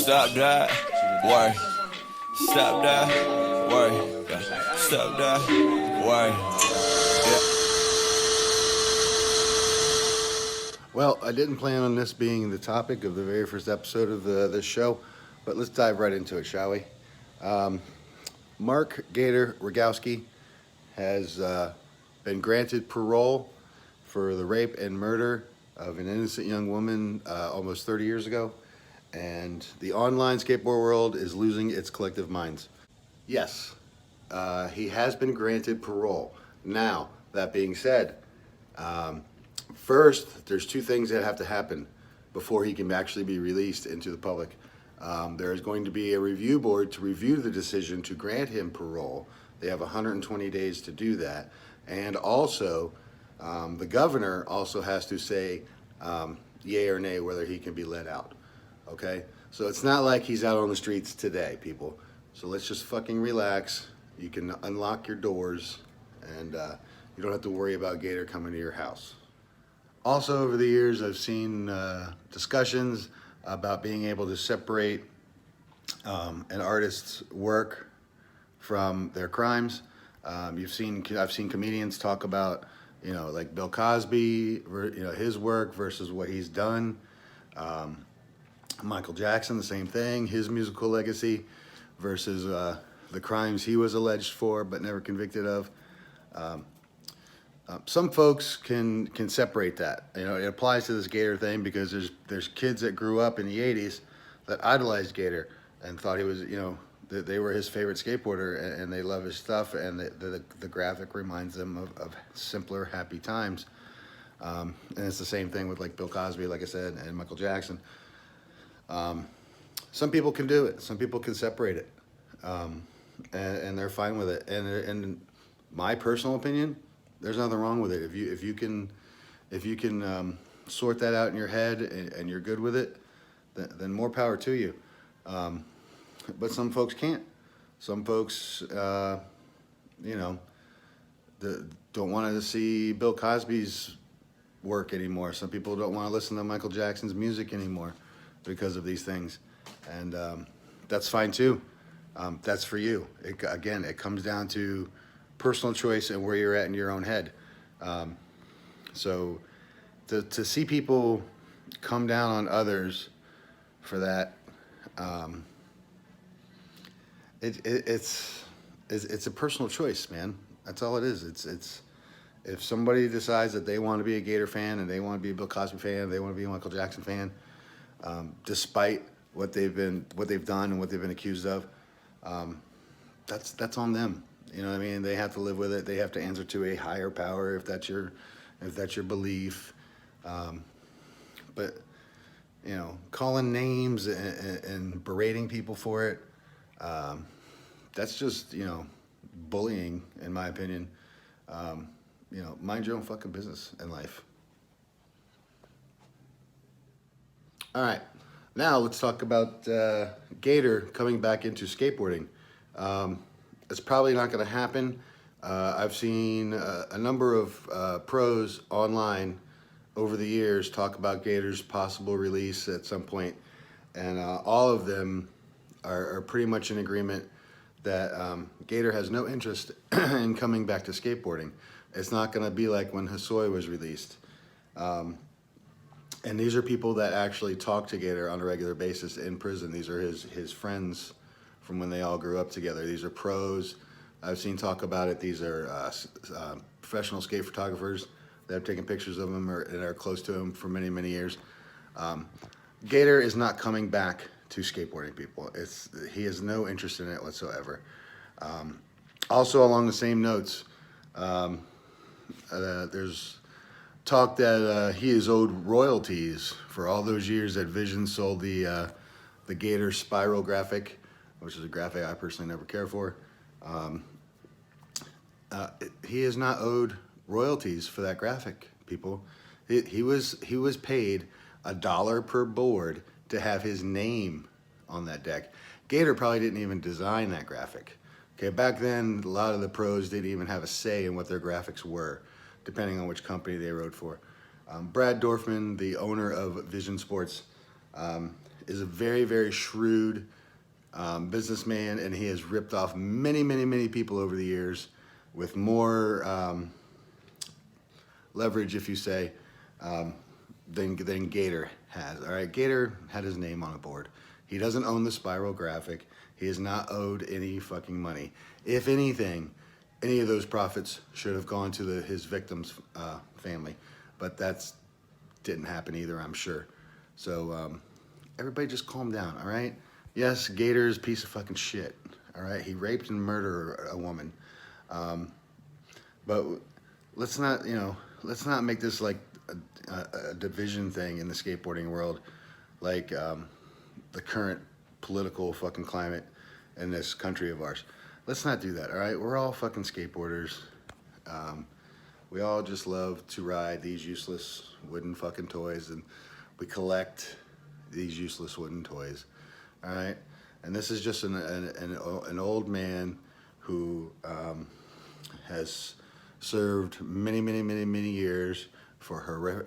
Stop that, worry. Stop that, worry. Stop that, worry. Well, I didn't plan on this being the topic of the very first episode of this show, but let's dive right into it, shall we? Mark Gator Rogowski has been granted parole for the rape and murder of an innocent young woman almost 30 years ago, and the online skateboard world is losing its collective minds. Yes, he has been granted parole. Now, that being said, first, there's two things that have to happen before he can actually be released into the public. There is going to be a review board to review the decision to grant him parole. They have 120 days to do that. And also, the governor also has to say yay or nay whether he can be let out. Okay? So it's not like he's out on the streets today, people. So let's just fucking relax. You can unlock your doors and you don't have to worry about Gator coming to your house. Also, over the years, I've seen discussions about being able to separate an artist's work from their crimes. I've seen comedians talk about, like Bill Cosby, his work versus what he's done. Michael Jackson, the same thing, his musical legacy versus the crimes he was alleged for but never convicted of. Some folks can separate that. It applies to this Gator thing because there's kids that grew up in the 80s that idolized Gator and thought he was, that they were his favorite skateboarder, and they love his stuff, and the graphic reminds them of simpler, happy times. And it's the same thing with like Bill Cosby, like I said, and Michael Jackson. Some people can do it. Some people can separate it, and they're fine with it. And in my personal opinion, there's nothing wrong with it. If you can sort that out in your head and you're good with it, then more power to you. But some folks can't. Some folks, don't want to see Bill Cosby's work anymore. Some people don't want to listen to Michael Jackson's music anymore because of these things, and that's fine too. That's for you. It comes down to personal choice and where you're at in your own head. So to see people come down on others for that, it's a personal choice, man. That's all it is. It's if somebody decides that they want to be a Gator fan and they want to be a Bill Cosby fan, they want to be a Michael Jackson fan, despite what they've done and what they've been accused of, that's on them. You know what I mean? They have to live with it. They have to answer to a higher power if that's your belief. But calling names and berating people for it, that's just bullying, in my opinion. Mind your own fucking business in life. All right, now let's talk about Gator coming back into skateboarding. It's probably not going to happen. I've seen a number of pros online over the years talk about Gator's possible release at some point, and all of them are pretty much in agreement that Gator has no interest in coming back to skateboarding. It's not going to be like when Hosoi was released. And these are people that actually talk to Gator on a regular basis in prison. These are his friends from when they all grew up together. These are pros. I've seen talk about it. These are professional skate photographers that have taken pictures of him and are close to him for many, many years. Gator is not coming back to skateboarding, people. He has no interest in it whatsoever. Also, along the same notes, there's talk that he is owed royalties for all those years that Vision sold the Gator Spiral graphic, which is a graphic I personally never cared for. He is not owed royalties for that graphic, people. He was paid $1 per board to have his name on that deck. Gator probably didn't even design that graphic. Okay, back then, a lot of the pros didn't even have a say in what their graphics were, depending on which company they rode for. Brad Dorfman, the owner of Vision Sports, is a very, very shrewd businessman, and he has ripped off many, many, many people over the years with more leverage, if you say, than Gator has. All right, Gator had his name on a board. He doesn't own the Spiral graphic. He is not owed any fucking money. If anything, any of those profits should have gone to his victim's family, but that's didn't happen either, I'm sure. So everybody just calm down, all right? Yes, Gator's a piece of fucking shit, all right? He raped and murdered a woman. But let's not, let's not make this like a division thing in the skateboarding world, like the current political fucking climate in this country of ours. Let's not do that, all right? We're all fucking skateboarders. We all just love to ride these useless wooden fucking toys, and we collect these useless wooden toys, all right? And this is just an old man who has served many, many, many, many years for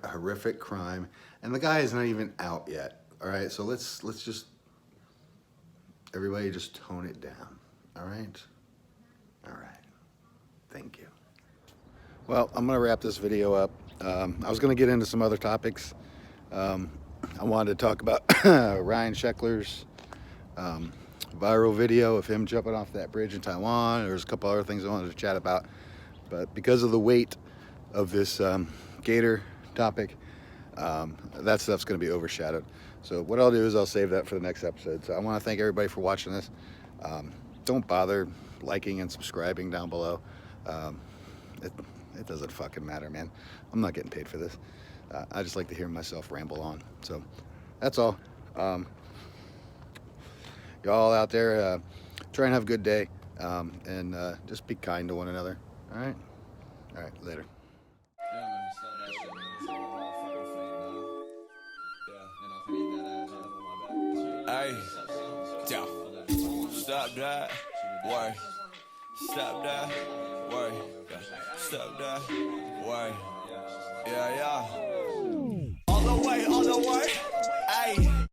horrific crime, and the guy is not even out yet, all right? So let's just, everybody just tone it down, all right? All right, thank you. Well, I'm gonna wrap this video up. I was gonna get into some other topics. I wanted to talk about Ryan Sheckler's viral video of him jumping off that bridge in Taiwan. There's a couple other things I wanted to chat about, but because of the weight of this Gator topic, that stuff's gonna be overshadowed. So what I'll do is I'll save that for the next episode. So I wanna thank everybody for watching this. Don't bother liking and subscribing down below. It doesn't fucking matter, man. I'm not getting paid for this. I just like to hear myself ramble on. So that's all. Y'all out there, try and have a good day, and just be kind to one another. All right? All right, later. Hey, stop that, worry. Stop that, worry. Stop that, worry. Yeah, yeah.